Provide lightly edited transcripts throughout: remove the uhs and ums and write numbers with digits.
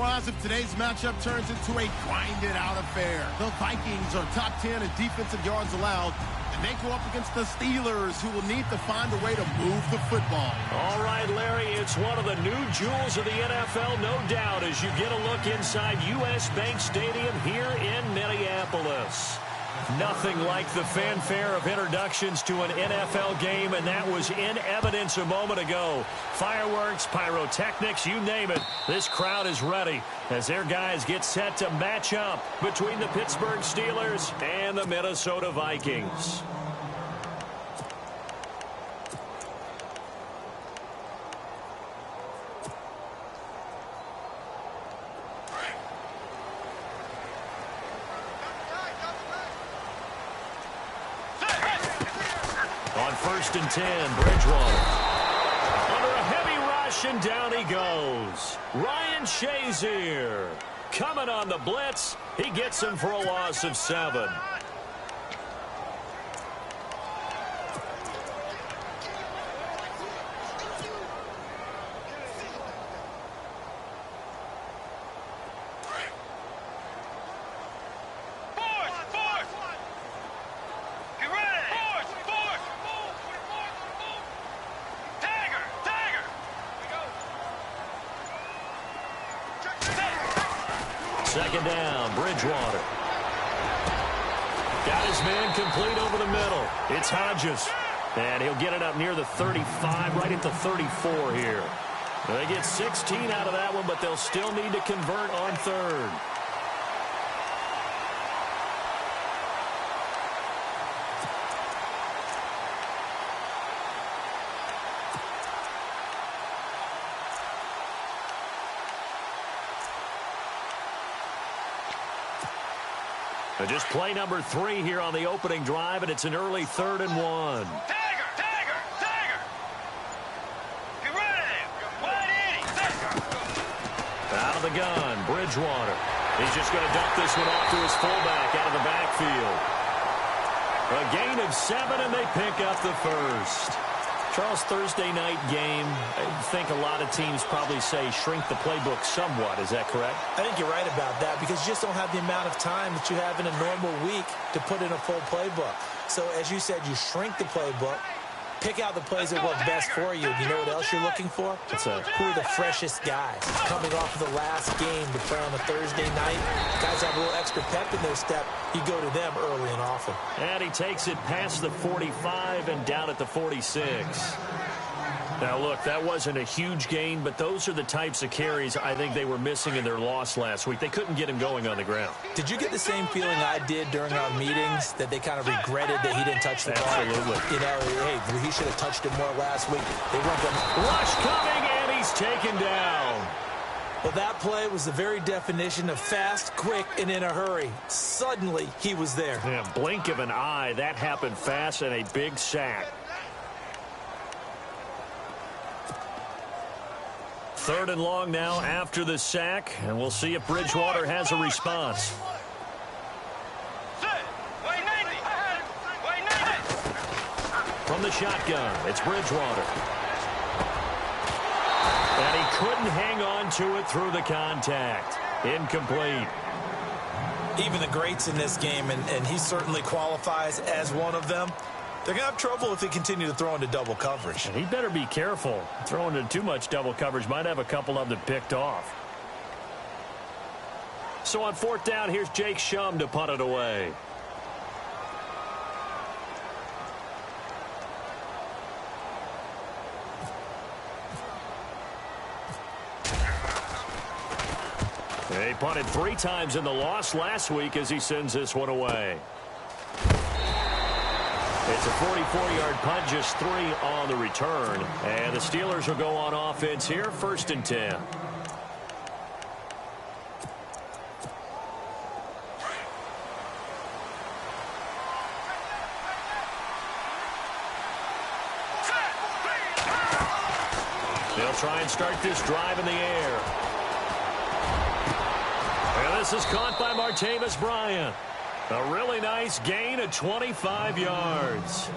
surprised if today's matchup turns into a grinded-out affair. The Vikings are top 10 in defensive yards allowed, and they go up against the Steelers, who will need to find a way to move the football. All right, Larry, it's one of the new jewels of the NFL, no doubt, as you get a look inside U.S. Bank Stadium here in Minneapolis. Nothing like the fanfare of introductions to an NFL game, and that was in evidence a moment ago. Fireworks, pyrotechnics, you name it. This crowd is ready as their guys get set to match up between the Pittsburgh Steelers and the Minnesota Vikings. On 1st and 10, Bridgewater. Under a heavy rush, and down he goes. Ryan Shazier coming on the blitz. He gets him for a loss of 7. Second down, Bridgewater. Got his man complete over the middle. It's Hodges. And he'll get it up near the 35, right at the 34 here. They get 16 out of that one, but they'll still need to convert on 3rd. Just play number 3 here on the opening drive, and it's an early 3rd and 1. Tiger! Get ready! Out of the gun, Bridgewater. He's just going to dump this one off to his fullback out of the backfield. A gain of 7, and they pick up the first. Charles, Thursday night game, I think a lot of teams probably say shrink the playbook somewhat. Is that correct? I think you're right about that because you just don't have the amount of time that you have in a normal week to put in a full playbook. So, as you said, you shrink the playbook, pick out the plays that work best for you. You know what else you're looking for? Who are the freshest guys coming off of the last game to play on a Thursday night? Guys have a little extra pep in their step. You go to them early and often. And he takes it past the 45 and down at the 46. Now, look, that wasn't a huge gain, but those are the types of carries I think they were missing in their loss last week. They couldn't get him going on the ground. Did you get the same feeling I did during our meetings, that they kind of regretted that he didn't touch the ball? Absolutely. You know, hey, he should have touched it more last week. They weren't going to... Rush coming, and he's taken down. Well, that play was the very definition of fast, quick, and in a hurry. Suddenly, he was there. Yeah, blink of an eye. That happened fast, and a big sack. 3rd and long now after the sack, and we'll see if Bridgewater has a response. From the shotgun, it's Bridgewater. And he couldn't hang on to it through the contact. Incomplete. Even the greats in this game, and he certainly qualifies as one of them, they're going to have trouble if they continue to throw into double coverage. And he better be careful. Throwing into too much double coverage might have a couple of them picked off. So on 4th down, here's Jake Shum to punt it away. He punted 3 times in the loss last week as he sends this one away. It's a 44-yard punt, just 3 on the return. And the Steelers will go on offense here, 1st and 10. They'll try and start this drive in the air. And this is caught by Martavis Bryant. A really nice gain of 25 yards.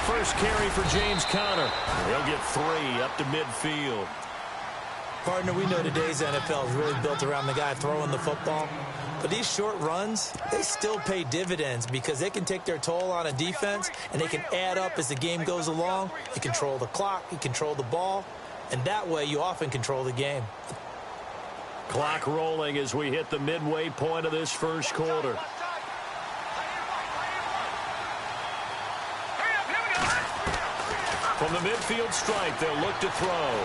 first carry for James Conner. He'll get 3 up to midfield. Partner, we know today's NFL is really built around the guy throwing the football. But these short runs, they still pay dividends because they can take their toll on a defense and they can add up as the game goes along. You control the clock, you control the ball, and that way you often control the game. Clock rolling as we hit the midway point of this first quarter. From the midfield stripe, they'll look to throw.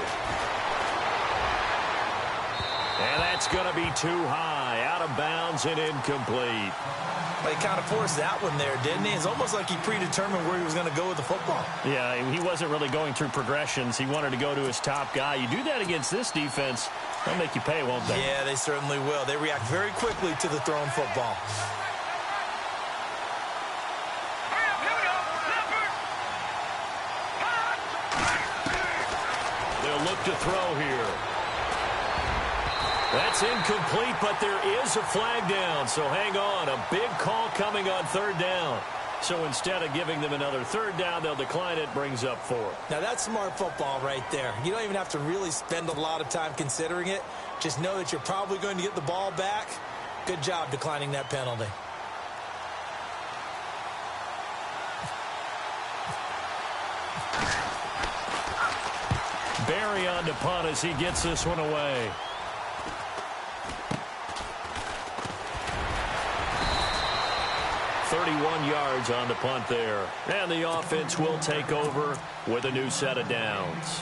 And that's going to be too high, out of bounds and incomplete. Well, he kind of forced that one there, didn't he? It's almost like he predetermined where he was going to go with the football. Yeah, he wasn't really going through progressions. He wanted to go to his top guy. You do that against this defense, they'll make you pay, won't they? Yeah, they certainly will. They react very quickly to the thrown football. They'll look to throw here. That's incomplete, but there is a flag down, so hang on. A big call coming on third down. So instead of giving them another third down, they'll decline it, brings up 4. Now, that's smart football right there. You don't even have to really spend a lot of time considering it. Just know that you're probably going to get the ball back. Good job declining that penalty. Barry on to punt as he gets this one away. .31 yards on the punt there. And the offense will take over with a new set of downs.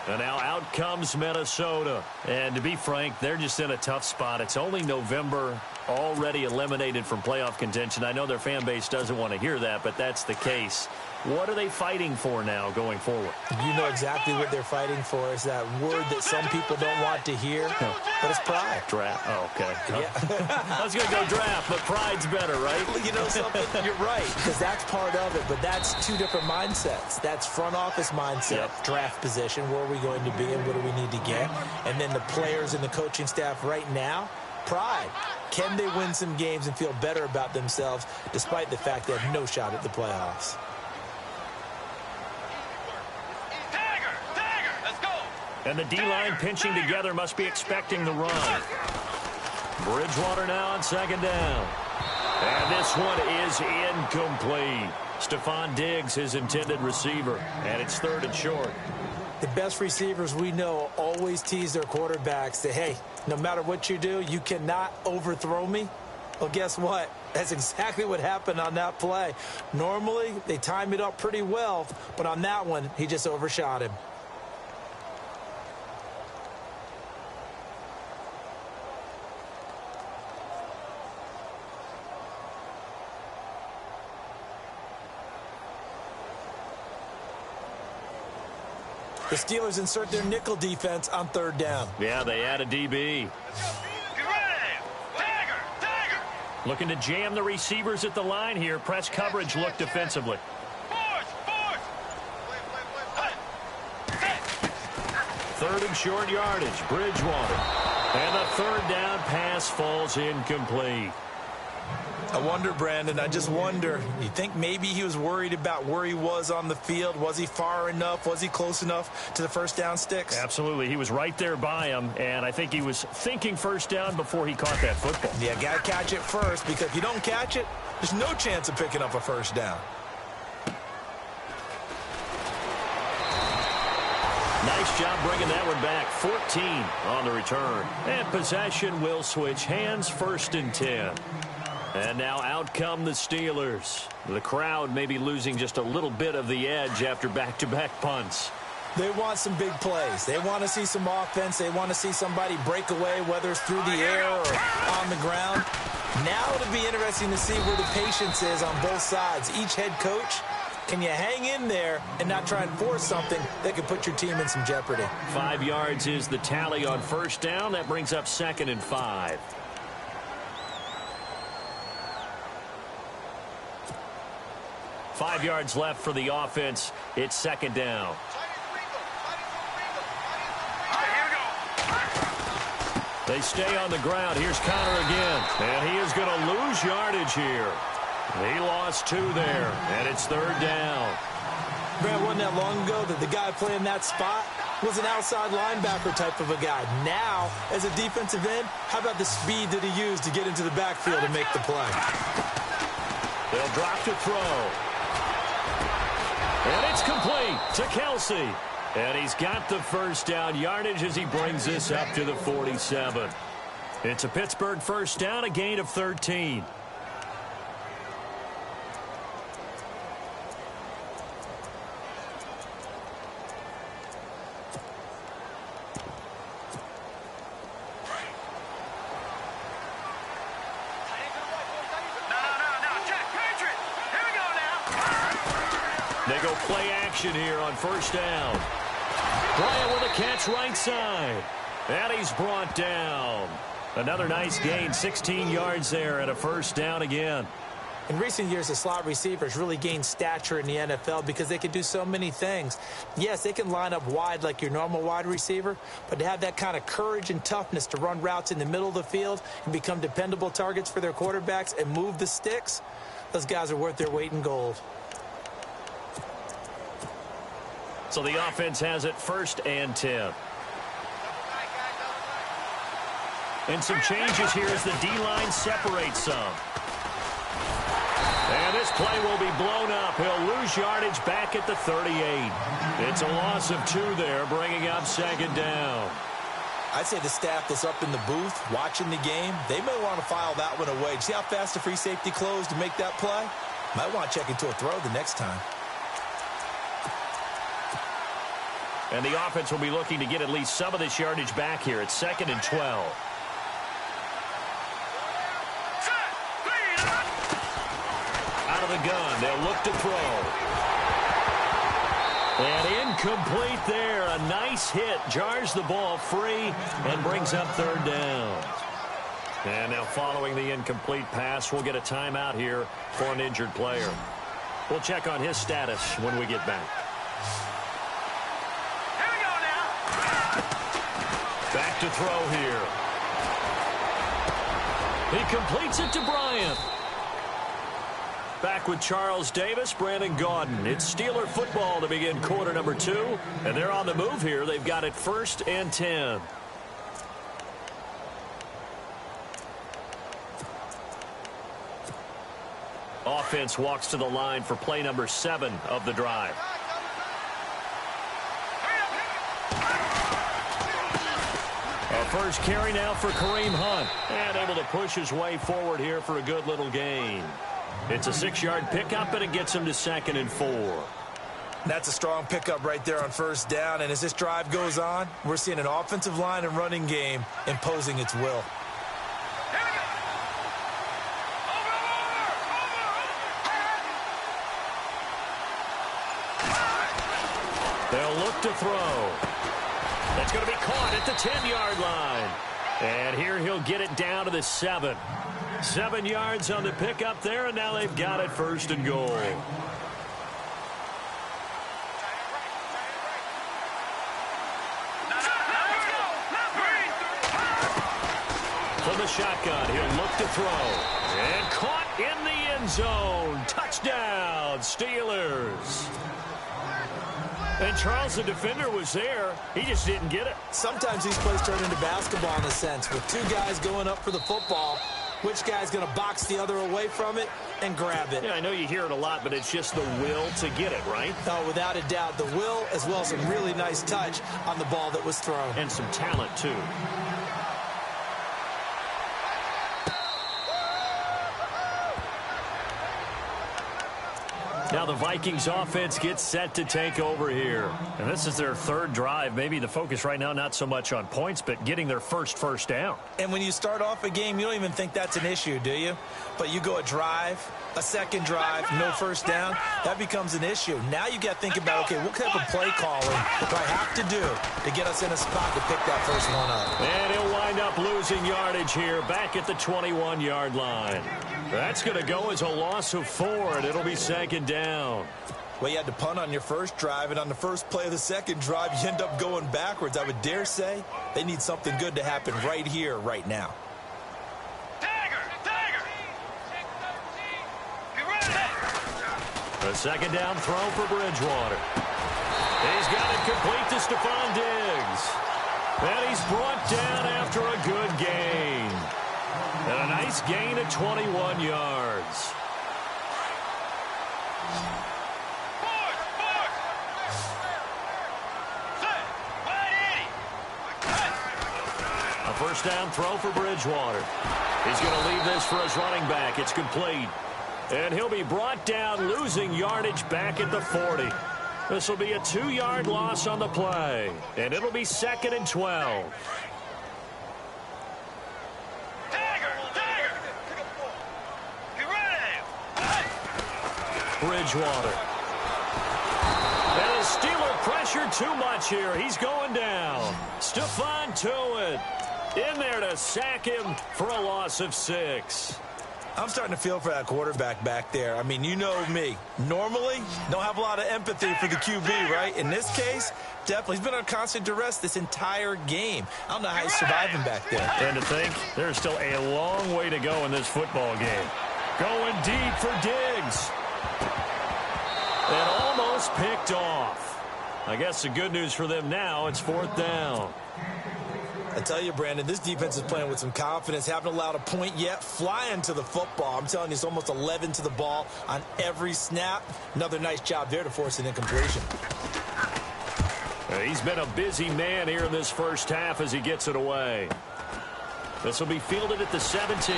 And now out comes Minnesota. And to be frank, they're just in a tough spot. It's only November, already eliminated from playoff contention. I know their fan base doesn't want to hear that, but that's the case. What are they fighting for now going forward? You know exactly what they're fighting for. Is that word that some people don't want to hear, but it's pride. Draft. Oh, okay. Yeah. I was going to go draft, but pride's better, right? You know something? You're right, because that's part of it, but that's two different mindsets. That's front office mindset, draft position, where are we going to be and what do we need to get? And then the players and the coaching staff right now, pride. Can they win some games and feel better about themselves despite the fact they have no shot at the playoffs? And the D-line pinching together must be expecting the run. Bridgewater now on second down. And this one is incomplete. Stephon Diggs, his intended receiver. And it's 3rd and short. The best receivers we know always tease their quarterbacks that, hey, no matter what you do, you cannot overthrow me. Well, guess what? That's exactly what happened on that play. Normally, they time it up pretty well, but on that one, he just overshot him. The Steelers insert their nickel defense on 3rd down. Yeah, they add a DB. Looking to jam the receivers at the line here. Press coverage look defensively. 3rd and short yardage. Bridgewater. And the 3rd down pass falls incomplete. I wonder, Brandon, I just wonder, you think maybe he was worried about where he was on the field? Was he far enough? Was he close enough to the first down sticks? Absolutely. He was right there by him, and I think he was thinking first down before he caught that football. Yeah, got to catch it first, because if you don't catch it, there's no chance of picking up a first down. Nice job bringing that one back. 14 on the return. And possession will switch hands, 1st and 10. And now out come the Steelers. The crowd may be losing just a little bit of the edge after back-to-back punts. They want some big plays. They want to see some offense. They want to see somebody break away, whether it's through the air or on the ground. Now it'll be interesting to see where the patience is on both sides. Each head coach, can you hang in there and not try and force something that could put your team in some jeopardy? 5 yards is the tally on first down. That brings up 2nd and 5. Five yards left for the offense. It's 2nd down. They stay on the ground. Here's Conner again. And he is going to lose yardage here. He lost 2 there. And it's 3rd down. Brad, wasn't that long ago that the guy playing that spot was an outside linebacker type of a guy. Now, as a defensive end, how about the speed that he used to get into the backfield and make the play? They'll drop to throw. And it's complete to Kelsey. And he's got the first down yardage as he brings this up to the 47. It's a Pittsburgh first down, a gain of 13. They go play action here on first down. Bryant with a catch right side. And he's brought down. Another nice gain, 16 yards there, and a first down again. In recent years, the slot receivers really gained stature in the NFL because they can do so many things. Yes, they can line up wide like your normal wide receiver, but to have that kind of courage and toughness to run routes in the middle of the field and become dependable targets for their quarterbacks and move the sticks, those guys are worth their weight in gold. So the offense has it first and 10. And some changes here as the D-line separates some. And this play will be blown up. He'll lose yardage back at the 38. It's a loss of 2 there, bringing up second down. I'd say the staff that's up in the booth watching the game, they may want to file that one away. See how fast the free safety closed to make that play? Might want to check into a throw the next time. And the offense will be looking to get at least some of this yardage back here. It's second and 12. Out of the gun, they'll look to throw. And incomplete there. A nice hit. Jars the ball free and brings up third down. And now following the incomplete pass, we'll get a timeout here for an injured player. We'll check on his status when we get back. Back to throw here. He completes it to Bryant. Back with Charles Davis, Brandon Gaudin. It's Steeler football to begin quarter number 2. And they're on the move here. They've got it first and 10. Offense walks to the line for play number 7 of the drive. A first carry now for Kareem Hunt. And able to push his way forward here for a good little gain. It's a 6-yard pickup, and it gets him to second and 4. That's a strong pickup right there on first down. And as this drive goes on, we're seeing an offensive line and running game imposing its will. They'll look to throw. That's going to be caught at the 10-yard line. And here he'll get it down to the 7. 7 yards on the pickup there, and now they've got it first and goal. From the shotgun, he'll look to throw. And caught in the end zone. Touchdown, Steelers. And Charles, the defender, was there. He just didn't get it. Sometimes these plays turn into basketball in a sense. With 2 guys going up for the football, which guy's going to box the other away from it and grab it? Yeah, I know you hear it a lot, but it's just the will to get it, right? Oh, without a doubt. The will, as well as some really nice touch on the ball that was thrown. And some talent, too. Now the Vikings offense gets set to take over here. And this is their 3rd drive. Maybe the focus right now not so much on points, but getting their first down. And when you start off a game, you don't even think that's an issue, do you? But you go a drive, a second drive, no first down, that becomes an issue. Now you got to think about, okay, what type of play calling do I have to do to get us in a spot to pick that first one up? And he'll wind up losing yardage here back at the 21-yard line. That's going to go as a loss of 4, and it'll be second down. Well, you had to punt on your first drive, and on the first play of the second drive, you end up going backwards. I would dare say they need something good to happen right here, right now. A second down throw for Bridgewater. He's got it complete to Stephon Diggs. And he's brought down after a good gain. And a nice gain of 21 yards. A first down throw for Bridgewater. He's going to leave this for his running back. It's complete. And he'll be brought down, losing yardage back at the 40. This will be a 2-yard loss on the play. And it'll be 2nd and 12. Bridgewater. And the Steeler pressure too much here. He's going down. Stephon Tuitt in there to sack him for a loss of 6. I'm starting to feel for that quarterback back there. I mean, you know me. Normally, don't have a lot of empathy for the QB, right? In this case, definitely. He's been on constant duress this entire game. I don't know how he's surviving back there. And to think, there's still a long way to go in this football game. Going deep for Diggs. And almost picked off. I guess the good news for them now, it's 4th down. I tell you, Brandon, this defense is playing with some confidence. Haven't allowed a point yet. Flying to the football. I'm telling you, it's almost 11 to the ball on every snap. Another nice job there to force an incompletion. He's been a busy man here in this first half as he gets it away. This will be fielded at the 17.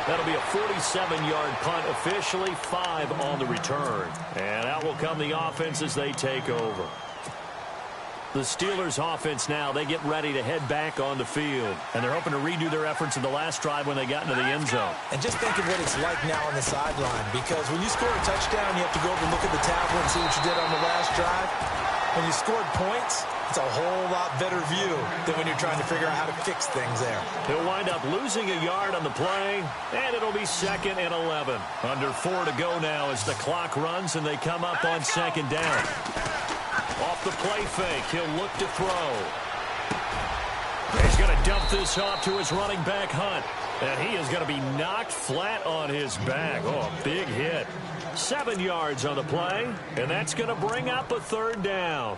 That'll be a 47-yard punt, officially 5 on the return. And out will come the offense as they take over. The Steelers offense now, they get ready to head back on the field. And they're hoping to redo their efforts in the last drive when they got into the end zone. And just think of what it's like now on the sideline. Because when you score a touchdown, you have to go over and look at the tablet and see what you did on the last drive. When you scored points, it's a whole lot better view than when you're trying to figure out how to fix things there. He'll wind up losing a yard on the play, and it'll be 2nd and 11. Under 4 to go now as the clock runs and they come up on 2nd down. Off the play fake, he'll look to throw. He's going to dump this off to his running back, Hunt. And he is going to be knocked flat on his back. Oh, a big hit. 7 yards on the play, and that's going to bring up a 3rd down.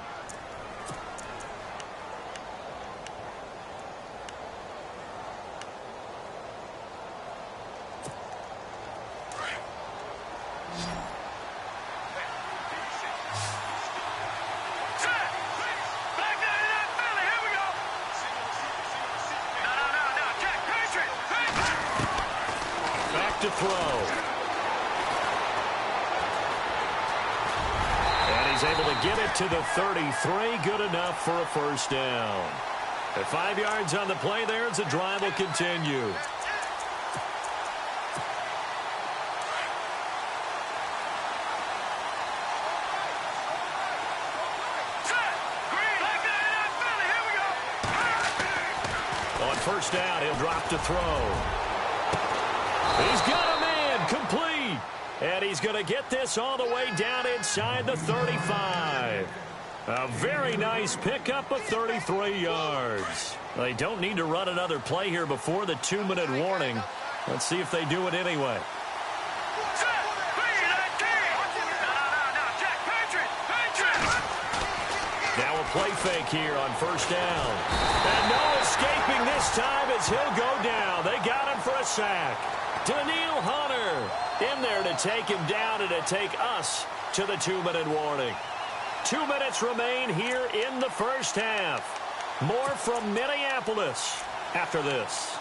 To throw. And he's able to get it to the 33. Good enough for a first down. At 5 yards on the play there as the drive will continue. On first down, he'll drop to throw. He's got a man, complete. And he's going to get this all the way down inside the 35. A very nice pickup of 33 yards. They don't need to run another play here before the 2-minute warning. Let's see if they do it anyway. Now a play fake here on first down. And no escaping this time as he'll go down. They got him for a sack. Danielle Hunter in there to take him down and to take us to the 2-minute warning. 2 minutes remain here in the first half. More from Minneapolis after this.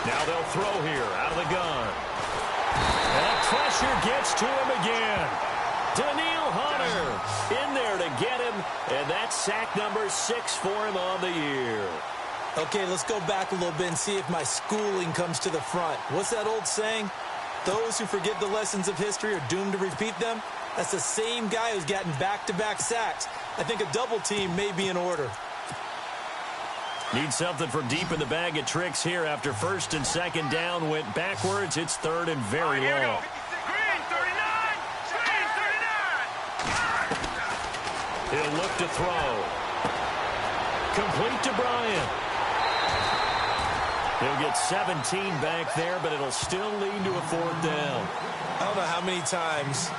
Now they'll throw here out of the gun. And that pressure gets to him again. Danielle Hunter in there to get him, and that's sack number 6 for him on the year. Okay, let's go back a little bit and see if my schooling comes to the front. What's that old saying? Those who forget the lessons of history are doomed to repeat them. That's the same guy who's gotten back-to-back sacks. I think a double team may be in order. Need something from deep in the bag of tricks here after first and second down went backwards. It's third and very long. He'll look to throw. Complete to Bryant. He'll get 17 back there, but it'll still lead to a 4th down. I don't know how many times,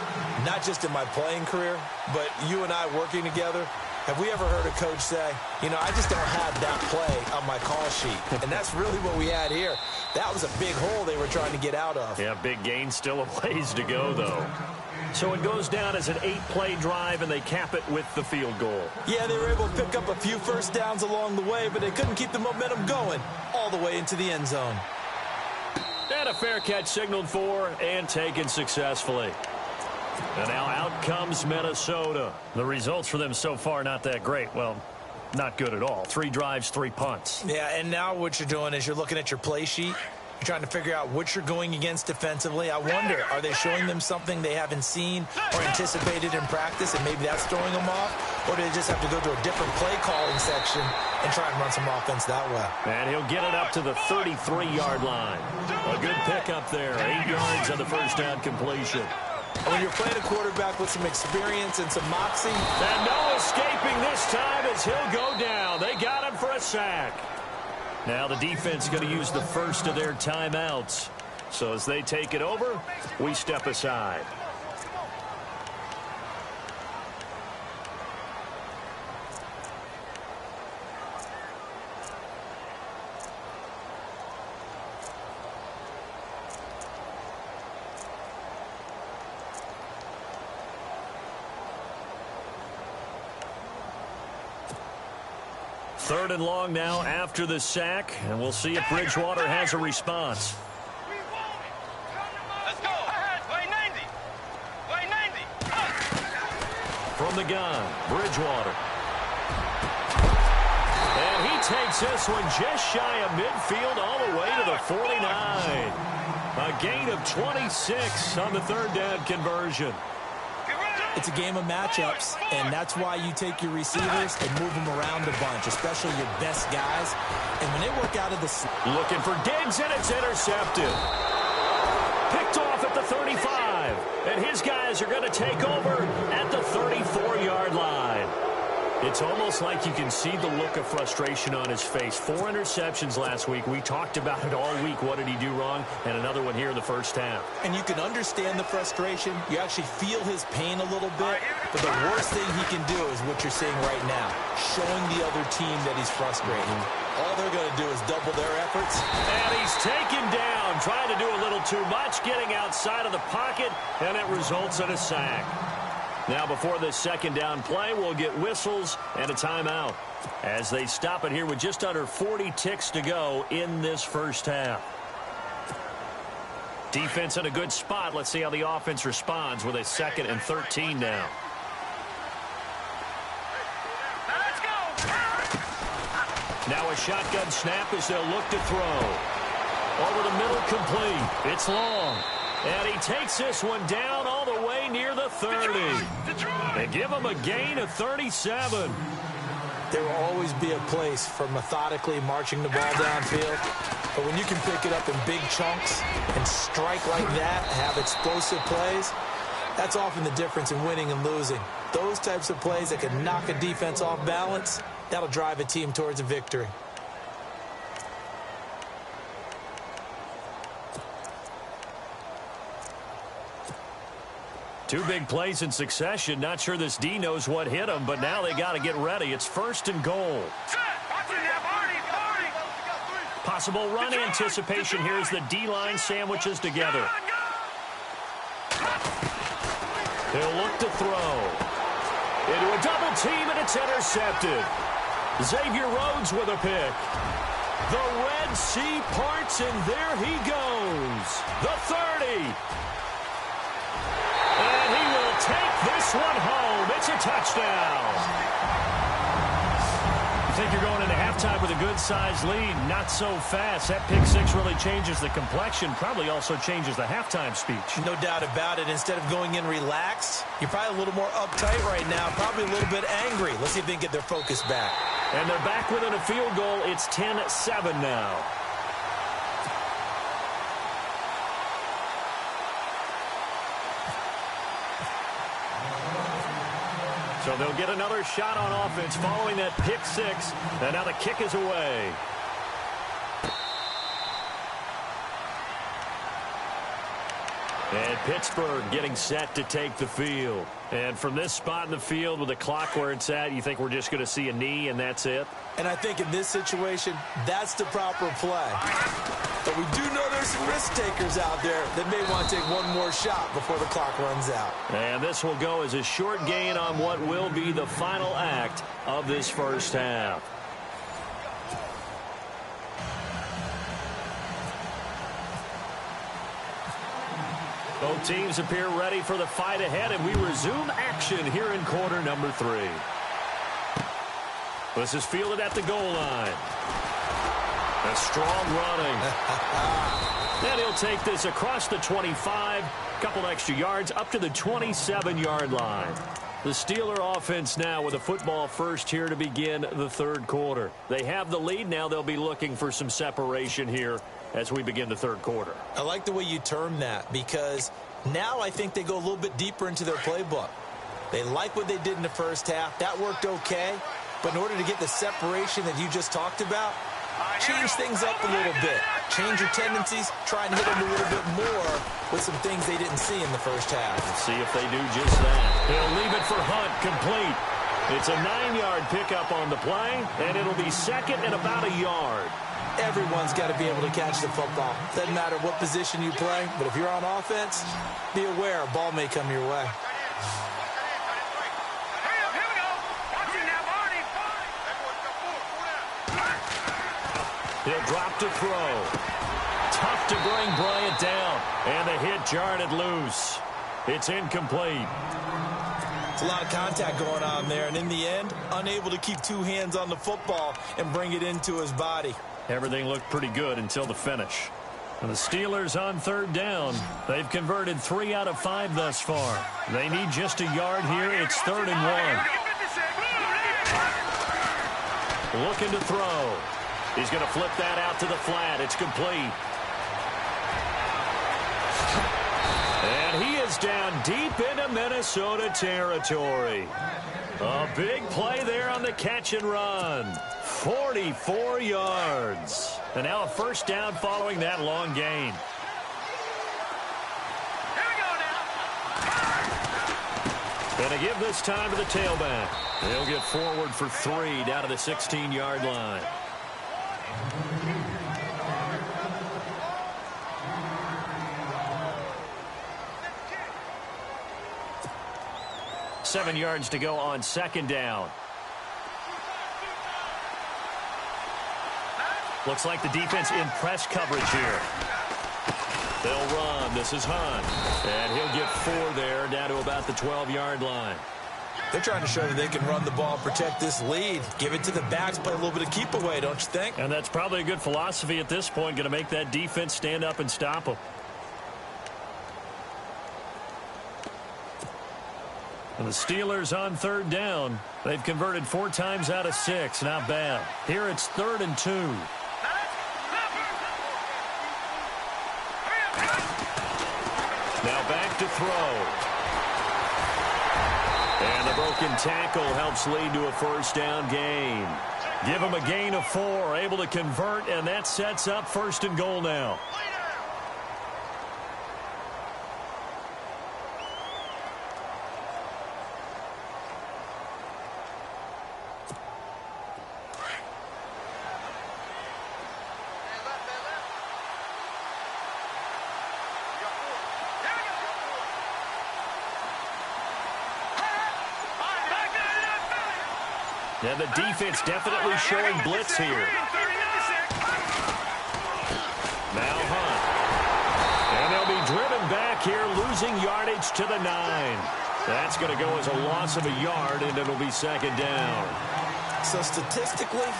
not just in my playing career, but you and I working together, have we ever heard a coach say, you know, I just don't have that play on my call sheet. And that's really what we had here. That was a big hole they were trying to get out of. Yeah, big gain, still a ways to go, though. So it goes down as an 8-play drive, and they cap it with the field goal. Yeah, they were able to pick up a few first downs along the way, but they couldn't keep the momentum going all the way into the end zone. And a fair catch signaled for and taken successfully. And now out comes Minnesota. The results for them so far not that great. Well, not good at all. 3 drives, 3 punts. Yeah, and now what you're doing is you're looking at your play sheet. You're trying to figure out what you're going against defensively. I wonder, are they showing them something they haven't seen or anticipated in practice, and maybe that's throwing them off? Or do they just have to go to a different play calling section and try and run some offense that way? And he'll get it up to the 33-yard line. A good pickup there. 8 yards on the first down completion. When you're playing a quarterback with some experience and some moxie. And no escaping this time as he'll go down. They got him for a sack. Now the defense going to use the first of their timeouts. So as they take it over, we step aside. Third and long now after the sack, and we'll see if Bridgewater has a response. Let's go. By 90. By 90. From the gun, Bridgewater. And he takes this one just shy of midfield all the way to the 49. A gain of 26 on the 3rd down conversion. It's a game of matchups, and that's why you take your receivers and move them around a bunch, especially your best guys. And when they work out of the... Looking for Diggs, and it's intercepted. Picked off at the 35. And his guys are going to take over at the 34-yard line. It's almost like you can see the look of frustration on his face. 4 interceptions last week. We talked about it all week. What did he do wrong? And another one here in the first half. And you can understand the frustration. You actually feel his pain a little bit. But the worst thing he can do is what you're seeing right now, showing the other team that he's frustrated. All they're going to do is double their efforts. And he's taken down, trying to do a little too much, getting outside of the pocket, and it results in a sack. Now, before this second down play, we'll get whistles and a timeout as they stop it here with just under 40 ticks to go in this first half. Defense in a good spot. Let's see how the offense responds with a 2nd and 13 now. Let's go. Now a shotgun snap as they'll look to throw. Over the middle, complete. It's long. And he takes this one down all the way near the 30. They give him a gain of 37. There will always be a place for methodically marching the ball downfield. But when you can pick it up in big chunks and strike like that, have explosive plays, that's often the difference in winning and losing. Those types of plays that can knock a defense off balance, that'll drive a team towards a victory. Two big plays in succession. Not sure this D knows what hit him, but now they got to get ready. It's 1st and goal. Possible run anticipation here as the D-line sandwiches together. He'll look to throw. Into a double team, and it's intercepted. Xavier Rhodes with a pick. The Red Sea parts, and there he goes. The 30. And he will take this one home. It's a touchdown. You think you're going into halftime with a good-sized lead. Not so fast. That pick six really changes the complexion. Probably also changes the halftime speech. No doubt about it. Instead of going in relaxed, you're probably a little more uptight right now. Probably a little bit angry. Let's see if they can get their focus back. And they're back within a field goal. It's 10-7 now. So they'll get another shot on offense following that pick six. And now the kick is away. And Pittsburgh getting set to take the field. And from this spot in the field with the clock where it's at, you think we're just going to see a knee and that's it? And I think in this situation, that's the proper play. But we do know there's some risk takers out there that may want to take one more shot before the clock runs out. And this will go as a short gain on what will be the final act of this first half. Both teams appear ready for the fight ahead, and we resume action here in quarter number 3. This is fielded at the goal line. A strong running. And he'll take this across the 25, couple extra yards up to the 27-yard line. The Steeler offense now with a football first here to begin the third quarter. They have the lead. Now they'll be looking for some separation here as we begin the third quarter. I like the way you term that because now I think they go a little bit deeper into their playbook. They like what they did in the first half. That worked okay. But in order to get the separation that you just talked about, change things up a little bit. Change your tendencies. Try and hit them a little bit more with some things they didn't see in the first half. Let's see if they do just that. He'll leave it for Hunt, complete. It's a 9-yard pickup on the play, and it'll be second and about a yard. Everyone's got to be able to catch the football. Doesn't matter what position you play, but if you're on offense, be aware a ball may come your way. He'll drop to throw. Tough to bring Bryant down. And the hit jarred loose. It's incomplete. It's a lot of contact going on there, and in the end, unable to keep two hands on the football and bring it into his body. Everything looked pretty good until the finish. And the Steelers on third down. They've converted 3 out of 5 thus far. They need just a yard here. It's 3rd and 1. Looking to throw. He's going to flip that out to the flat. It's complete. And he is down deep into Minnesota territory. A big play there on the catch and run. 44 yards. And now a first down following that long gain. And to give this time to the tailback. He'll get forward for 3 down to the 16-yard line. Seven yards to go on second down. Looks like the defense in press coverage here. They'll run. This is Hunt. And he'll get 4 there down to about the 12-yard line. They're trying to show that they can run the ball, protect this lead. Give it to the backs, play a little bit of keep away, don't you think? And that's probably a good philosophy at this point, going to make that defense stand up and stop them. And the Steelers on third down. They've converted 4 times out of 6. Not bad. Here it's 3rd and 2. Now back to throw. And the broken tackle helps lead to a first down gain. Give them a gain of 4, able to convert, and that sets up 1st and goal now. And the defense definitely showing blitz here. Now Hunt. And they'll be driven back here, losing yardage to the 9. That's going to go as a loss of a yard, and it'll be second down. So statistically,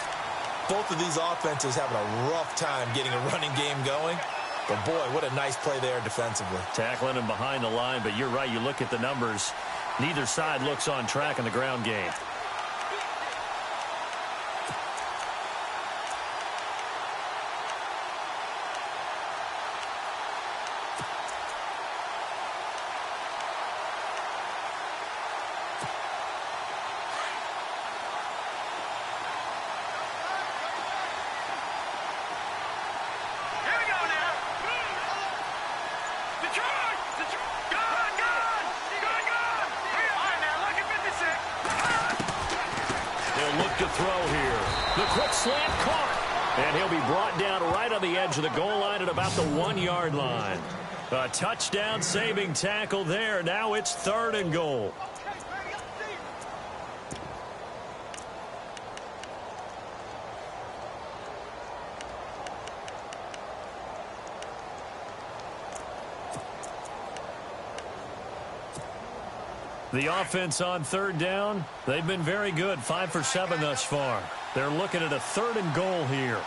both of these offenses having a rough time getting a running game going. But, boy, what a nice play there defensively. Tackling him behind the line, but you're right. You look at the numbers. Neither side looks on track in the ground game. throw here. The quick slant caught. And he'll be brought down right on the edge of the goal line at about the 1-yard line. A touchdown-saving tackle there. Now it's 3rd and goal. The offense on 3rd down, they've been very good, 5 for 7 thus far. They're looking at a 3rd and goal here.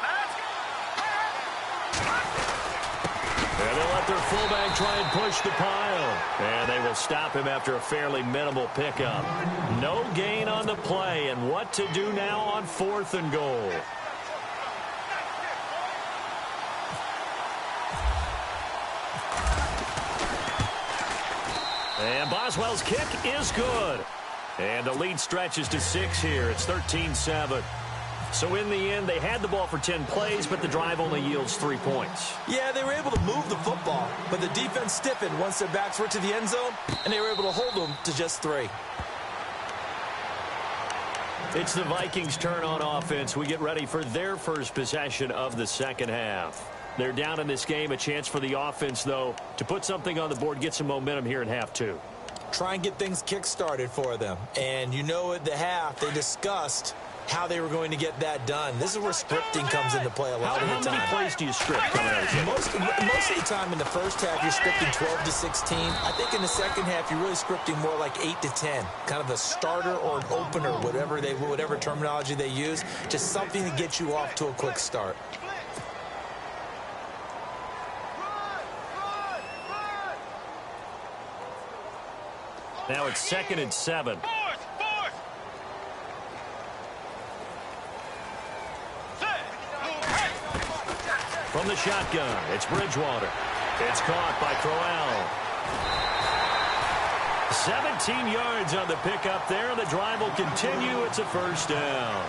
And they'll let their fullback try and push the pile. And they will stop him after a fairly minimal pickup. No gain on the play, and what to do now on 4th and goal. And Boswell's kick is good. And the lead stretches to 6 here. It's 13-7. So in the end, they had the ball for 10 plays, but the drive only yields 3 points. Yeah, they were able to move the football, but the defense stiffened once their backs were to the end zone, and they were able to hold them to just 3. It's the Vikings' turn on offense. We get ready for their first possession of the second half. They're down in this game. A chance for the offense, though, to put something on the board, get some momentum here in half 2. Try and get things kick-started for them. And you know at the half, they discussed how they were going to get that done. This is where scripting comes into play a lot of the time. How many plays do you script coming out of the most of the time in the first half, you're scripting 12 to 16. I think in the second half, you're really scripting more like 8 to 10. Kind of a starter or an opener, whatever terminology they use. Just something to get you off to a quick start. Now it's 2nd and 7. From the shotgun, it's Bridgewater. It's caught by Crowell. 17 yards on the pickup there. The drive will continue. It's a 1st down.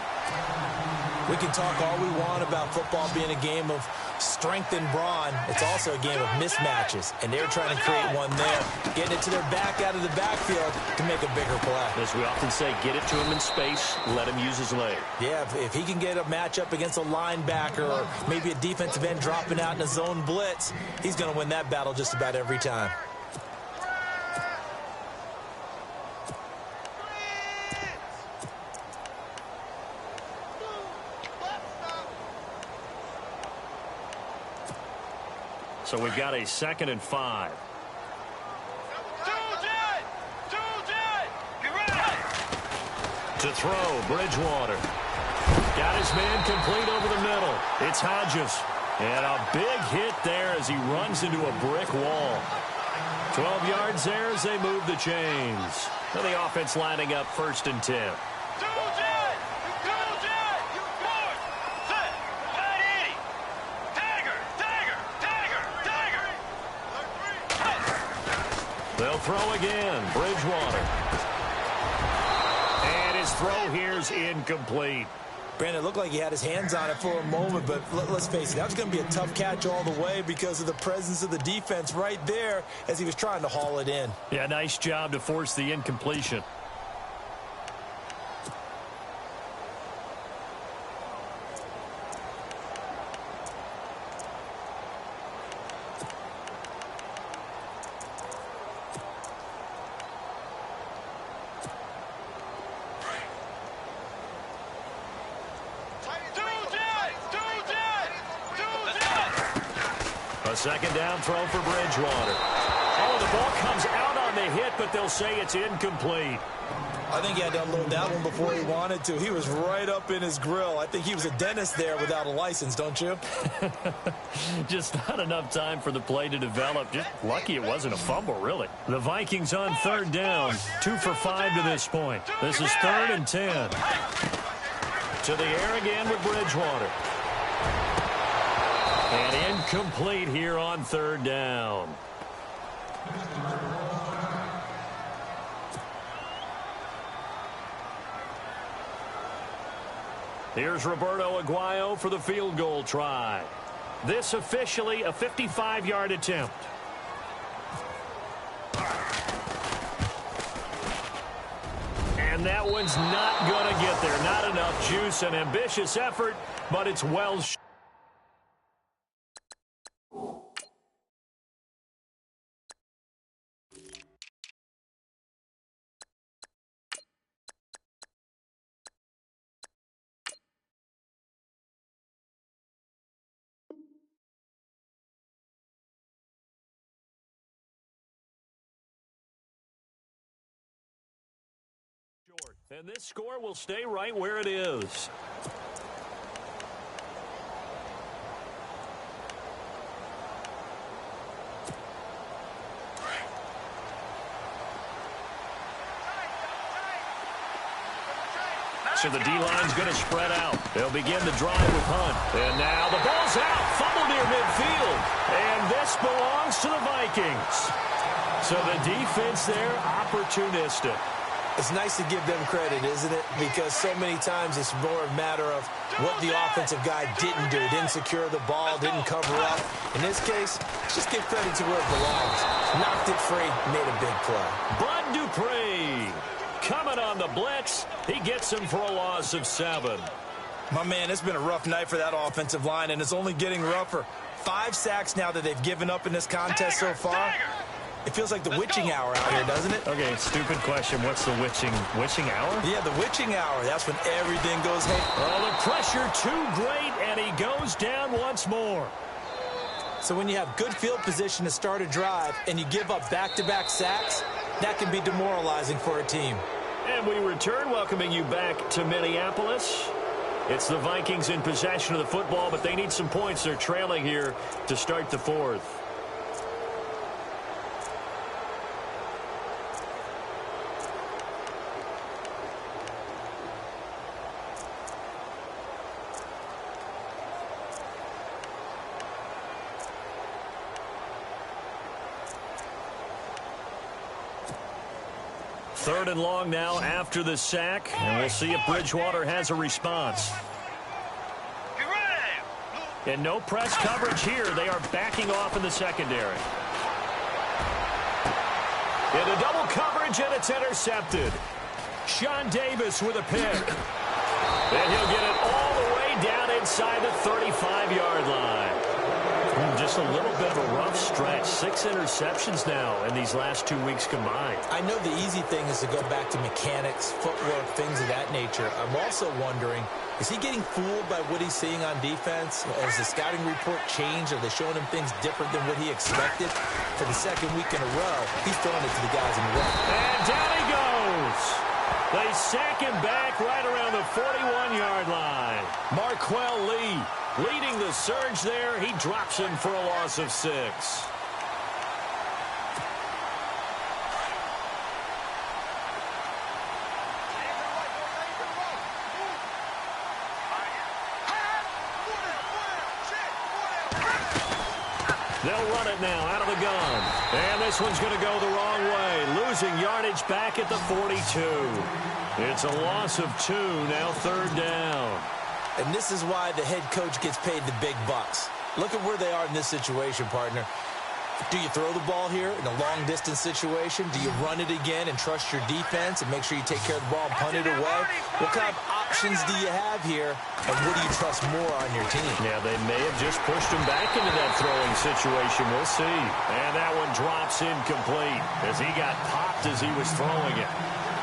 We can talk all we want about football being a game of strength and brawn. It's also a game of mismatches, and they're trying to create one there, getting it to their back out of the backfield to make a bigger play. As we often say, get it to him in space, let him use his leg. Yeah, if he can get a matchup against a linebacker or maybe a defensive end dropping out in a zone blitz, he's going to win that battle just about every time. So we've got a 2nd and 5. To throw, Bridgewater. Got his man complete over the middle. It's Hodges. And a big hit there as he runs into a brick wall. 12 yards there as they move the chains. And the offense lining up 1st and 10. They'll throw again. Bridgewater. And his throw here's incomplete. Brandon, it looked like he had his hands on it for a moment, but let's face it, that was going to be a tough catch all the way because of the presence of the defense right there as he was trying to haul it in. Yeah, nice job to force the incompletion. A 2nd down throw for Bridgewater. Oh, the ball comes out on the hit, but they'll say it's incomplete. I think he had to unload that one before he wanted to. He was right up in his grill. I think he was a dentist there without a license, don't you? Just not enough time for the play to develop. Just lucky it wasn't a fumble, really. The Vikings on 3rd down. 2 for 5 to this point. This is 3rd and 10. To the air again with Bridgewater. And incomplete here on 3rd down. Here's Roberto Aguayo for the field goal try. This officially a 55-yard attempt. And that one's not going to get there. Not enough juice. An ambitious effort, but it's well short. And this score will stay right where it is. So the D-line's going to spread out. They'll begin the drive with Hunt. And now the ball's out. Fumble near midfield. And this belongs to the Vikings. So the defense there, opportunistic. It's nice to give them credit, isn't it? Because so many times it's more a matter of what the offensive guy didn't do. Didn't secure the ball, didn't cover up. In this case, just give credit to where it belongs. Knocked it free, made a big play. Bud Dupree coming on the blitz. He gets him for a loss of 7. My man, it's been a rough night for that offensive line, and it's only getting rougher. 5 sacks now that they've given up in this contest so far. It feels like the witching hour out here, doesn't it? Okay, stupid question. What's the witching hour? Yeah, the witching hour. That's when everything goes hey. Oh, the pressure too great, and he goes down once more. So when you have good field position to start a drive and you give up back-to-back sacks, that can be demoralizing for a team. And we return, welcoming you back to Minneapolis. It's the Vikings in possession of the football, but they need some points. They're trailing here to start the 4th. Third and long now after the sack, and we'll see if Bridgewater has a response. And no press coverage here. They are backing off in the secondary. Into double coverage, and it's intercepted. Sean Davis with a pick. And he'll get it all the way down inside the 35-yard line. Just a little bit of a rough stretch. 6 interceptions now in these last 2 weeks combined. I know the easy thing is to go back to mechanics, footwork, things of that nature. I'm also wondering, is he getting fooled by what he's seeing on defense? Has the scouting report changed? Are they showing him things different than what he expected? For the 2nd week in a row, he's throwing it to the guys in the row. And down he goes. They sack him back right around the 41-yard line. Marquell Lee leading the surge there. He drops him for a loss of 6. They'll run it now out of the gun. And this one's going to go the wrong way. Losing yardage back at the 42. It's a loss of 2, now 3rd down. And this is why the head coach gets paid the big bucks. Look at where they are in this situation, partner. Do you throw the ball here in a long-distance situation? Do you run it again and trust your defense and make sure you take care of the ball and punt it away? What kind of options do you have here, and what do you trust more on your team? Yeah, they may have just pushed him back into that throwing situation. We'll see. And that one drops incomplete as he got popped as he was throwing it.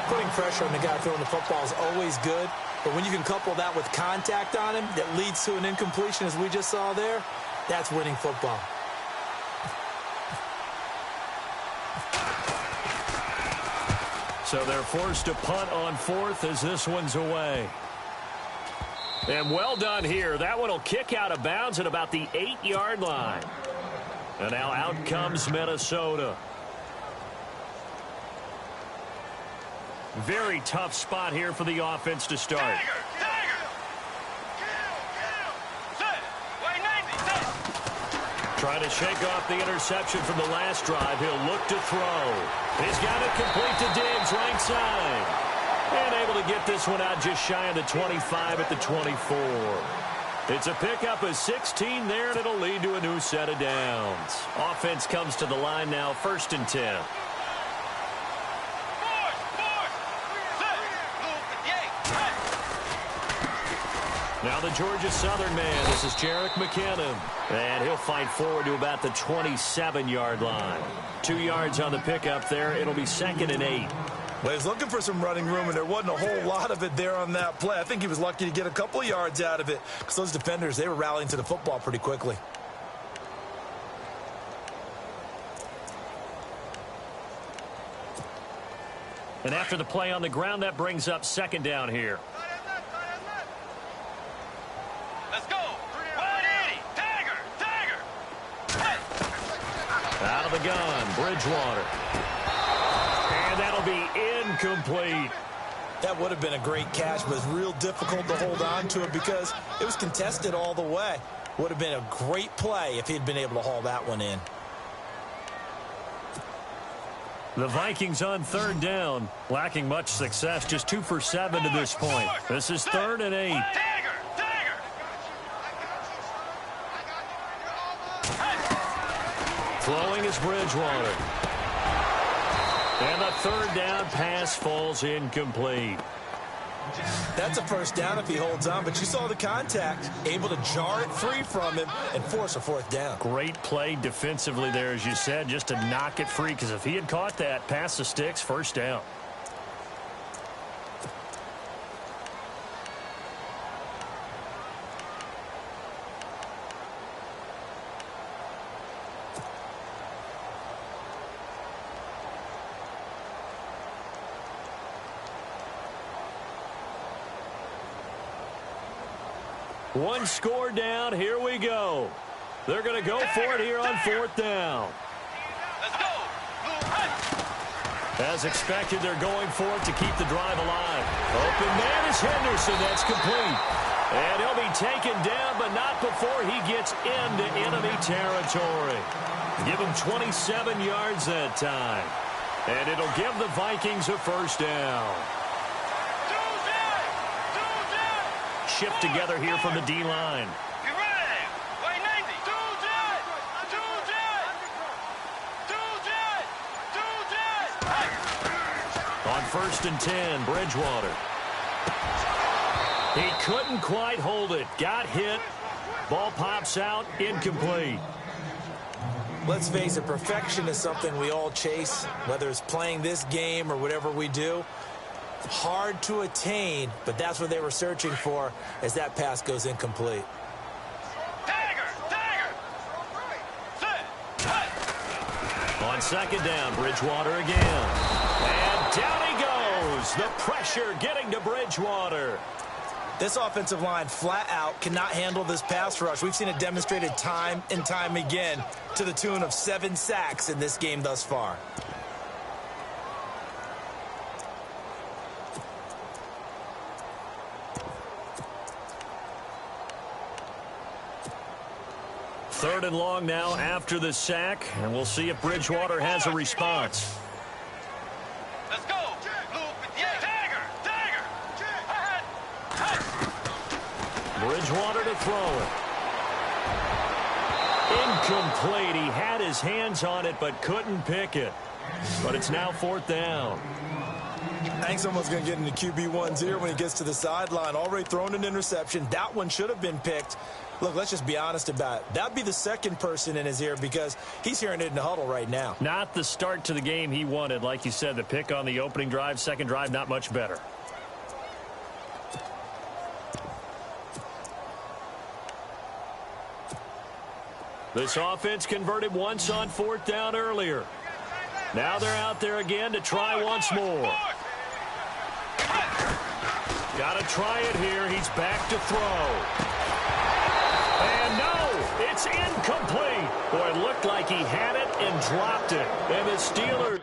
Putting pressure on the guy throwing the football is always good, but when you can couple that with contact on him that leads to an incompletion, as we just saw there, that's winning football. So they're forced to punt on 4th as this one's away. And well done here. That one will kick out of bounds at about the 8-yard line. And now out comes Minnesota. Very tough spot here for the offense to start. Trying to shake off the interception from the last drive. He'll look to throw. He's got it complete to Diggs, right side. And able to get this one out just shy of the 25 at the 24. It's a pickup of 16 there, and it'll lead to a new set of downs. Offense comes to the line now, 1st and 10. Now the Georgia Southern man, this is Jerick McKinnon. And he'll fight forward to about the 27-yard line. 2 yards on the pickup there. It'll be 2nd and 8. Well, he was looking for some running room, and there wasn't a whole lot of it there on that play. I think he was lucky to get a couple of yards out of it because those defenders, they were rallying to the football pretty quickly. And after the play on the ground, that brings up 2nd down here. Let's go. 180. Tiger. Out of the gun, Bridgewater. And that'll be incomplete. That would have been a great catch, but it's real difficult to hold on to it because it was contested all the way. Would have been a great play if he'd been able to haul that one in. The Vikings on 3rd down, lacking much success, just 2 for 7 to this point. This is 3rd and 8. Throwing is Bridgewater. And the 3rd down pass falls incomplete. That's a first down if he holds on, but you saw the contact, able to jar it free from him and force a 4th down. Great play defensively there, as you said, just to knock it free, because if he had caught that, past the sticks, 1st down. One score down. Here we go. They're going to go for it here on 4th down. Let's go. As expected, they're going for it to keep the drive alive. Open man is Henderson. That's complete. And he'll be taken down, but not before he gets into enemy territory. Give him 27 yards that time. And it'll give the Vikings a 1st down. Shift together here from the D-line. On 1st and 10, Bridgewater. He couldn't quite hold it. Got hit. Ball pops out. Incomplete. Let's face it, perfection is something we all chase, whether it's playing this game or whatever we do. Hard to attain, but that's what they were searching for as that pass goes incomplete. On 2nd down, Bridgewater again. And down he goes. The pressure getting to Bridgewater. This offensive line flat out cannot handle this pass rush. We've seen it demonstrated time and time again to the tune of 7 sacks in this game thus far. Third and long now after the sack, and we'll see if Bridgewater has a response. Let's go. Bridgewater to throw it. Incomplete. He had his hands on it but couldn't pick it. But it's now 4th down. I think someone's going to get into QB1's ear when he gets to the sideline. Already thrown an interception. That one should have been picked. Look, let's just be honest about it. That'd be the second person in his ear because he's hearing it in the huddle right now. Not the start to the game he wanted. Like you said, the pick on the opening drive, second drive, not much better. This offense converted once on 4th down earlier. Now they're out there again to try once more. Got to try it here. He's back to throw. And no, it's incomplete. Boy, it looked like he had it and dropped it. And the Steelers...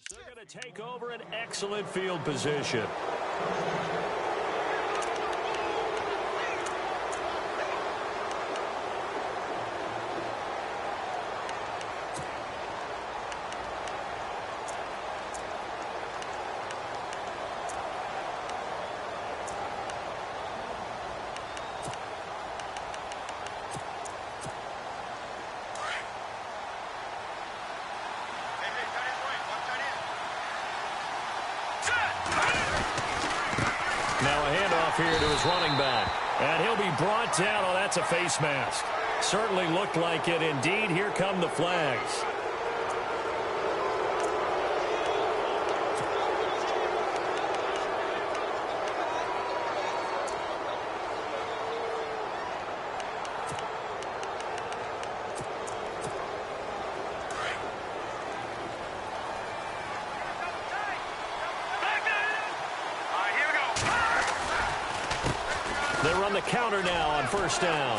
They're going to take over an excellent field position. running back. And he'll be brought down. Oh, that's a face mask. Certainly looked like it. Indeed, here come the flags. They run the counter now on first down.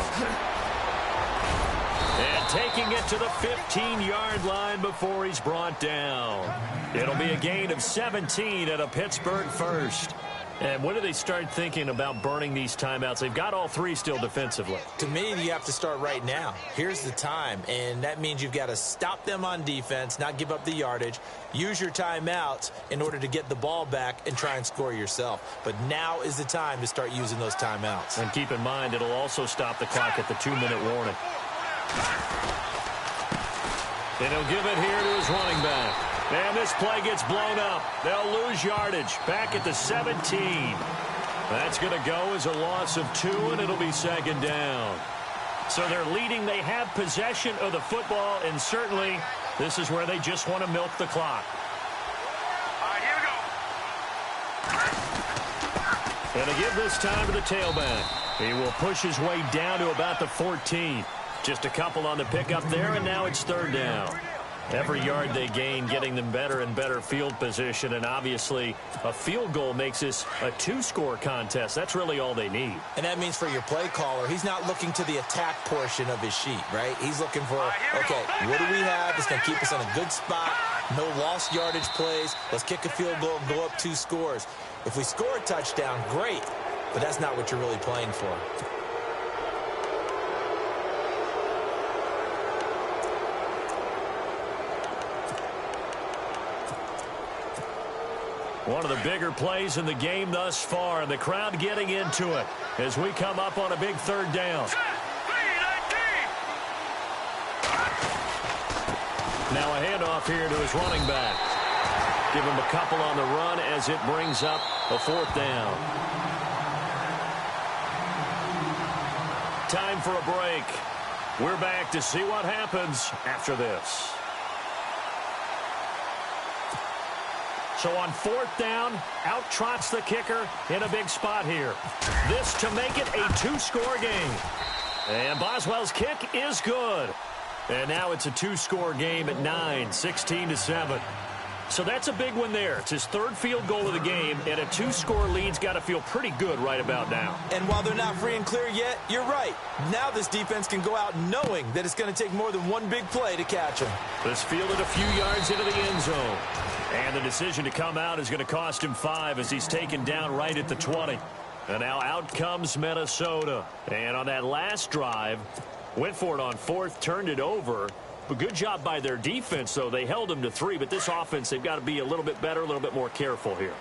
And taking it to the 15-yard line before he's brought down. It'll be a gain of 17 at a Pittsburgh first. And when do they start thinking about burning these timeouts? They've got all three still defensively. To me, you have to start right now. Here's the time, and that means you've got to stop them on defense, not give up the yardage, use your timeouts in order to get the ball back and try and score yourself. But now is the time to start using those timeouts. And keep in mind, it'll also stop the clock at the 2-minute warning. And he'll give it here to his running back. And this play gets blown up. They'll lose yardage back at the 17. That's going to go as a loss of 2, and it'll be second down. So they're leading. They have possession of the football, and certainly this is where they just want to milk the clock. All right, here we go. And to give this time to the tailback. He will push his way down to about the 14. Just a couple on the pickup there, and now it's third down. Every yard they gain, getting them better and better field position, and obviously a field goal makes this a 2-score contest. That's really all they need. And that means for your play caller, he's not looking to the attack portion of his sheet, right? He's looking for, okay, what do we have that's going to keep us in a good spot? No lost yardage plays. Let's kick a field goal and go up 2 scores. If we score a touchdown, great, but that's not what you're really playing for. One of the bigger plays in the game thus far, and the crowd getting into it as we come up on a big third down. Now a handoff here to his running back. Give him a couple on the run as it brings up a 4th down. Time for a break. We're back to see what happens after this. So on 4th down, out trots the kicker in a big spot here. This to make it a 2-score game. And Boswell's kick is good. And now it's a 2-score game at 9, 16-7. So that's a big one there. It's his 3rd field goal of the game, and a 2-score lead's got to feel pretty good right about now. And while they're not free and clear yet, you're right. Now this defense can go out knowing that it's going to take more than one big play to catch him. This fielded a few yards into the end zone. And the decision to come out is going to cost him 5 as he's taken down right at the 20. And now out comes Minnesota. And on that last drive, went for it on 4th, turned it over. But good job by their defense, though. They held them to 3, but this offense, they've got to be a little bit better, a little bit more careful here.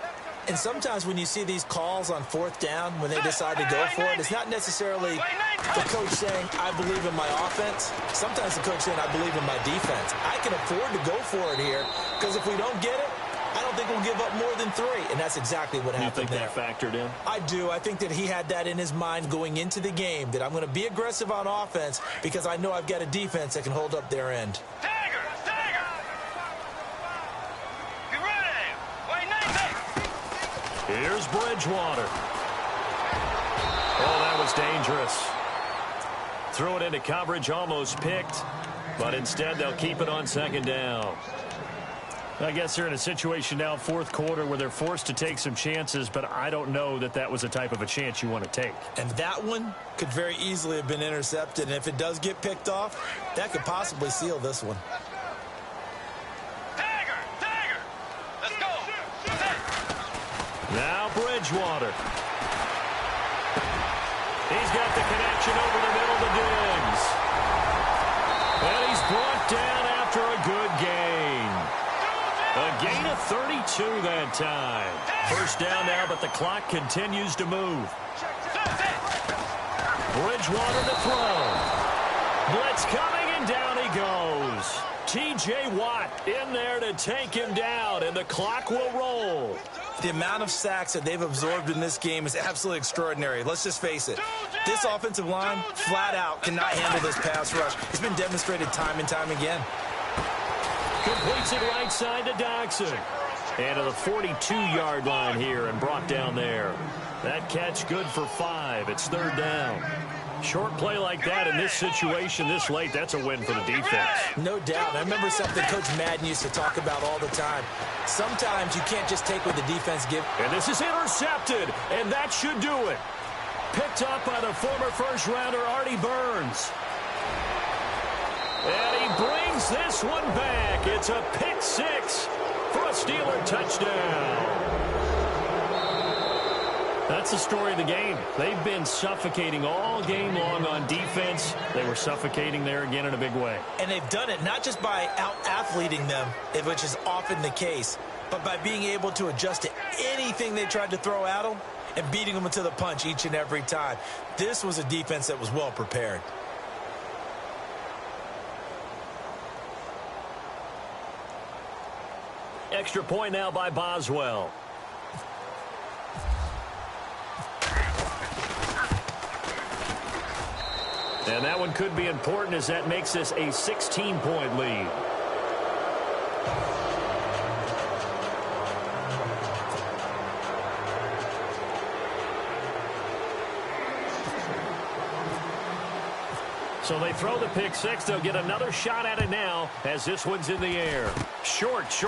And sometimes when you see these calls on 4th down, when they decide to go for it, it's not necessarily the coach saying, I believe in my offense. Sometimes the coach saying, I believe in my defense. I can afford to go for it here, because if we don't get it, I don't think we'll give up more than 3. And that's exactly what happened there. You think that factored in? I do. I think that he had that in his mind going into the game, that I'm going to be aggressive on offense because I know I've got a defense that can hold up their end. Tiger! Tiger! Be ready! Wait, 90! Here's Bridgewater. Oh, that was dangerous. Threw it into coverage, almost picked, but instead they'll keep it on 2nd down. I guess they're in a situation now, 4th quarter, where they're forced to take some chances, but I don't know that that was the type of a chance you want to take. And that one could very easily have been intercepted, and if it does get picked off, that could possibly seal this one. Tiger! Tiger! Let's go! Set! Now Bridgewater. He's got the connection over the middle to Diggs. And he's brought down after a good gain. A gain of 32 that time. First down now, but the clock continues to move. Bridgewater to throw. Blitz coming, and down he goes. T.J. Watt in there to take him down, and the clock will roll. The amount of sacks that they've absorbed in this game is absolutely extraordinary. Let's just face it. This offensive line, flat out, cannot handle this pass rush. It's been demonstrated time and time again. Completes it right side to Doxson. And to the 42-yard line here and brought down there. That catch good for 5. It's 3rd down. Short play like that in this situation this late, that's a win for the defense. No doubt. I remember something Coach Madden used to talk about all the time. Sometimes you can't just take what the defense gives. And this is intercepted, and that should do it. Picked up by the former first-rounder Artie Burns. And he brings this one back. It's a pick 6 for a Steeler touchdown. That's the story of the game. They've been suffocating all game long on defense. They were suffocating there again in a big way. And they've done it not just by out-athleting them, which is often the case, but by being able to adjust to anything they tried to throw at them and beating them to the punch each and every time. This was a defense that was well prepared. Extra point now by Boswell. And that one could be important as that makes this a 16-point lead. So they throw the pick 6. They'll get another shot at it now as this one's in the air. Short kick.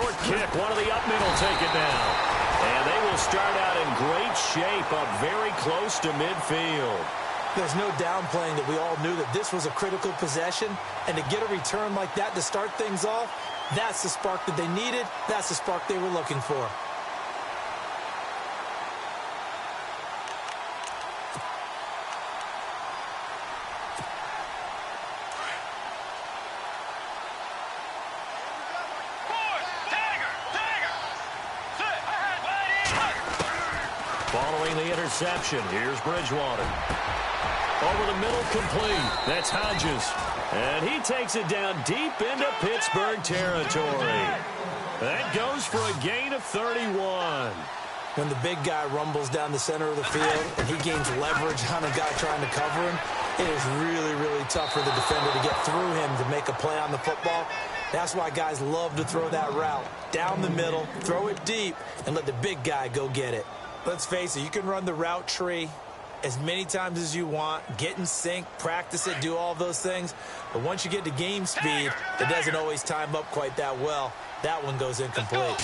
One of the up middle take it down. And they will start out in great shape up very close to midfield. There's no downplaying that we all knew that this was a critical possession, and to get a return like that to start things off, that's the spark that they needed. That's the spark they were looking for. Following the interception, here's Bridgewater. Over the middle, complete. That's Hodges. And he takes it down deep into Pittsburgh territory. That goes for a gain of 31. When the big guy rumbles down the center of the field and he gains leverage on a guy trying to cover him, it is really, really tough for the defender to get through him to make a play on the football. That's why guys love to throw that route. Down the middle, throw it deep, and let the big guy go get it. Let's face it, you can run the route tree as many times as you want, get in sync, practice it, do all those things. But once you get to game speed, it doesn't always time up quite that well. That one goes incomplete.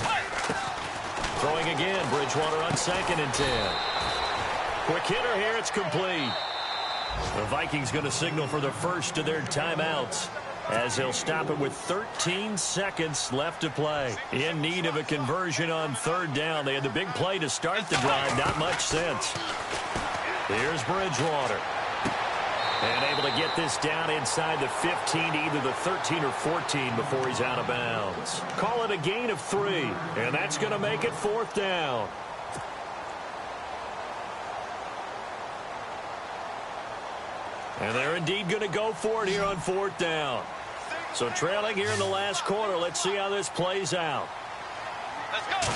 Throwing again, Bridgewater on 2nd and 10. Quick hitter here, it's complete. The Vikings going to signal for the first of their timeouts as they'll stop it with 13 seconds left to play. In need of a conversion on 3rd down. They had the big play to start the drive, not much sense. Here's Bridgewater. And able to get this down inside the 15, either the 13 or 14 before he's out of bounds. Call it a gain of 3, and that's going to make it 4th down. And they're indeed going to go for it here on 4th down. So trailing here in the last quarter, let's see how this plays out. Let's go.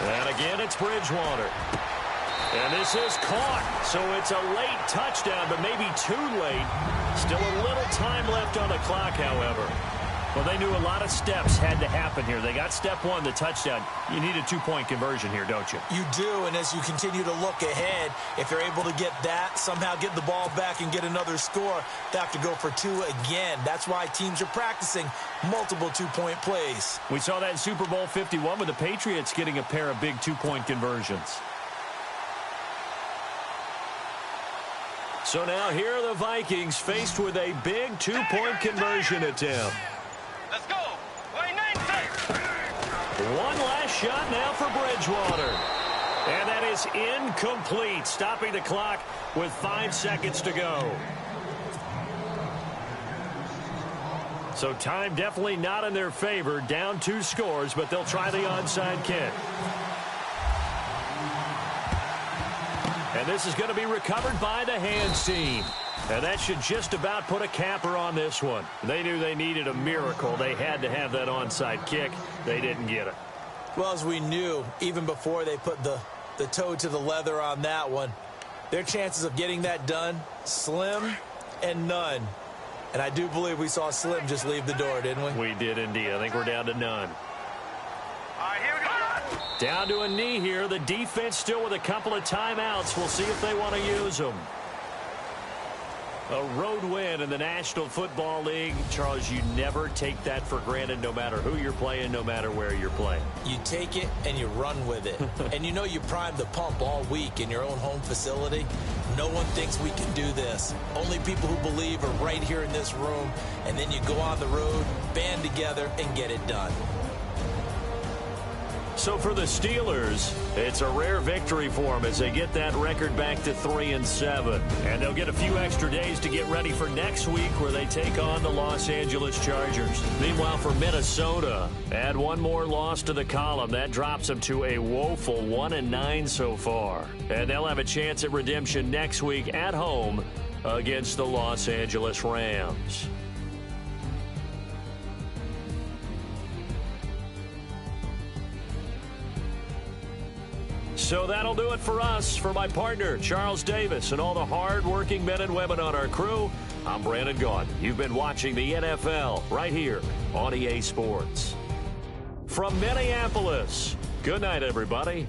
And again, it's Bridgewater. And this is caught, so it's a late touchdown, but maybe too late. Still a little time left on the clock, however. Well, they knew a lot of steps had to happen here. They got step 1, the touchdown. You need a 2-point conversion here, don't you? You do, and as you continue to look ahead, if you're able to get that, somehow get the ball back and get another score, they have to go for 2 again. That's why teams are practicing multiple 2-point plays. We saw that in Super Bowl 51 with the Patriots getting a pair of big 2-point conversions. So now here are the Vikings faced with a big 2-point conversion attempt. Let's go. Line 96. One last shot now for Bridgewater. And that is incomplete, stopping the clock with 5 seconds to go. So time definitely not in their favor. Down 2 scores, but they'll try the onside kick. And this is going to be recovered by the hands team. And that should just about put a capper on this one. They knew they needed a miracle. They had to have that onside kick. They didn't get it. Well, as we knew, even before they put the toe to the leather on that one, their chances of getting that done, slim and none. And I do believe we saw Slim just leave the door, didn't we? We did indeed. I think we're down to none. All right, here we go. Down to a knee here. The defense still with a couple of timeouts. We'll see if they want to use them. A road win in the National Football League. Charles, you never take that for granted no matter who you're playing, no matter where you're playing. You take it and you run with it. And you know you primed the pump all week in your own home facility. No one thinks we can do this. Only people who believe are right here in this room. And then you go on the road, band together, and get it done. So for the Steelers, it's a rare victory for them as they get that record back to 3-7. And they'll get a few extra days to get ready for next week where they take on the Los Angeles Chargers. Meanwhile, for Minnesota, add one more loss to the column. That drops them to a woeful 1-9 so far. And they'll have a chance at redemption next week at home against the Los Angeles Rams. So that'll do it for us. For my partner, Charles Davis, and all the hard-working men and women on our crew, I'm Brandon Gaudin. You've been watching the NFL right here on EA Sports. From Minneapolis, good night, everybody.